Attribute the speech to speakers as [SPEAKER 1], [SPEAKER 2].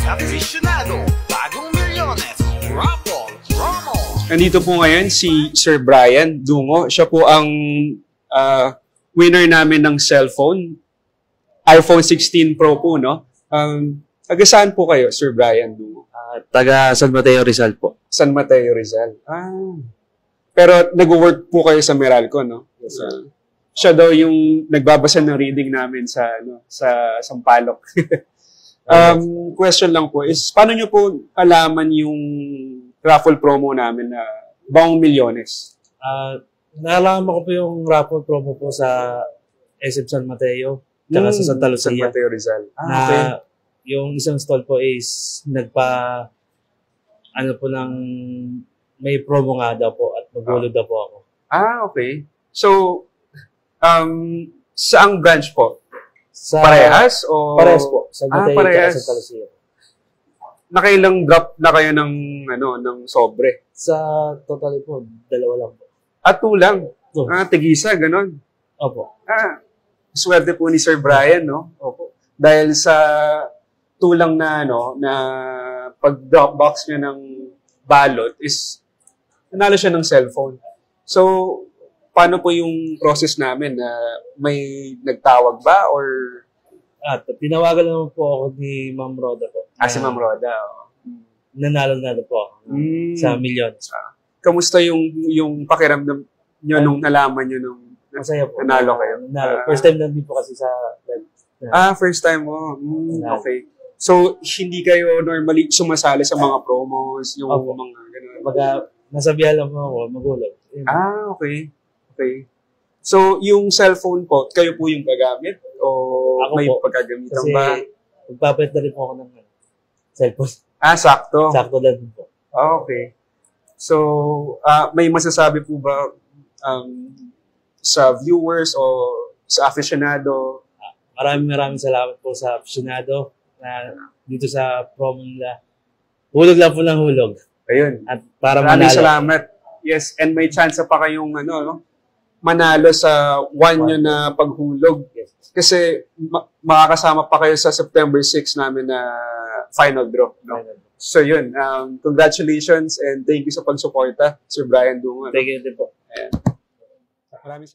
[SPEAKER 1] Aficionado, bagong milyones, Rumble, Romo.
[SPEAKER 2] Nandito po ngayon si Sir Brian Dungo. Siya po ang winner namin ng cellphone. iPhone 16 Pro po, no? Taga saan po kayo, Sir Brian Dungo?
[SPEAKER 3] Taga San Mateo Rizal po.
[SPEAKER 2] San Mateo Rizal. Pero nag-work po kayo sa Meralco, no?
[SPEAKER 3] Yes, sir.
[SPEAKER 2] Siya daw yung nagbabasa ng reading namin sa Sampaloc. Question lang po is, paano nyo po alaman yung raffle promo namin na Baong Milyones?
[SPEAKER 3] Naalala ko po yung raffle promo po sa SM San Mateo tsaka sa Santa Lucia.
[SPEAKER 2] San Mateo Rizal.
[SPEAKER 3] Na
[SPEAKER 2] Okay.
[SPEAKER 3] yung isang stall po is may promo nga daw po at maghulog daw po ako.
[SPEAKER 2] Okay. So, saang branch po?
[SPEAKER 3] Sa,
[SPEAKER 2] Parehas? O...
[SPEAKER 3] Parehas po. San Mateo
[SPEAKER 2] parehas.
[SPEAKER 3] tsaka Santa Lucia.
[SPEAKER 2] Nakailang drop na kayo ng sobre?
[SPEAKER 3] Sa total po, 2 lang po.
[SPEAKER 2] 2 lang?
[SPEAKER 3] Two.
[SPEAKER 2] Tigisa, ganon.
[SPEAKER 3] Opo.
[SPEAKER 2] Swerte po ni Sir Brian, no? Opo. Dahil sa 2 lang na, na pag-drop box niya ng balot is nanalo siya ng cellphone. So, paano po yung process namin? May nagtawag ba or...
[SPEAKER 3] Tinawagan naman po ako ni Ma'am Roda po.
[SPEAKER 2] Si Ma'am Roda.
[SPEAKER 3] Nanalo na po ako sa millions.
[SPEAKER 2] Kamusta yung pakiramdam nyo nung nalaman nyo nung
[SPEAKER 3] Masaya po.
[SPEAKER 2] nanalo kayo?
[SPEAKER 3] First time na din po kasi sa
[SPEAKER 2] First time mo. Okay. So, hindi kayo normally sumasali sa mga promos, yung mga gano'n?
[SPEAKER 3] nasabihan lang po ako, magulog.
[SPEAKER 2] Okay. Okay. So, yung cellphone po, kayo po yung gagamit? O
[SPEAKER 3] Ako
[SPEAKER 2] may
[SPEAKER 3] po.
[SPEAKER 2] pagkagamitan
[SPEAKER 3] Kasi
[SPEAKER 2] ba?
[SPEAKER 3] magpapalit na rin po ako ng cellphone.
[SPEAKER 2] Sakto.
[SPEAKER 3] Sakto na din po.
[SPEAKER 2] Okay. So, may masasabi po ba sa viewers o sa aficionado?
[SPEAKER 3] Maraming salamat po sa aficionado na dito sa promo nila. Hulog lang po ng hulog.
[SPEAKER 2] Ayun.
[SPEAKER 3] At para
[SPEAKER 2] Maraming
[SPEAKER 3] manalo.
[SPEAKER 2] salamat. Yes, and may chance pa kayong manalo sa nyo na paghulog. Kasi makakasama pa kayo sa September 6 namin na final draw. No? So yun, congratulations and thank you sa pagsuporta, Sir Brian Dungo.
[SPEAKER 3] Thank you din po.
[SPEAKER 2] Maraming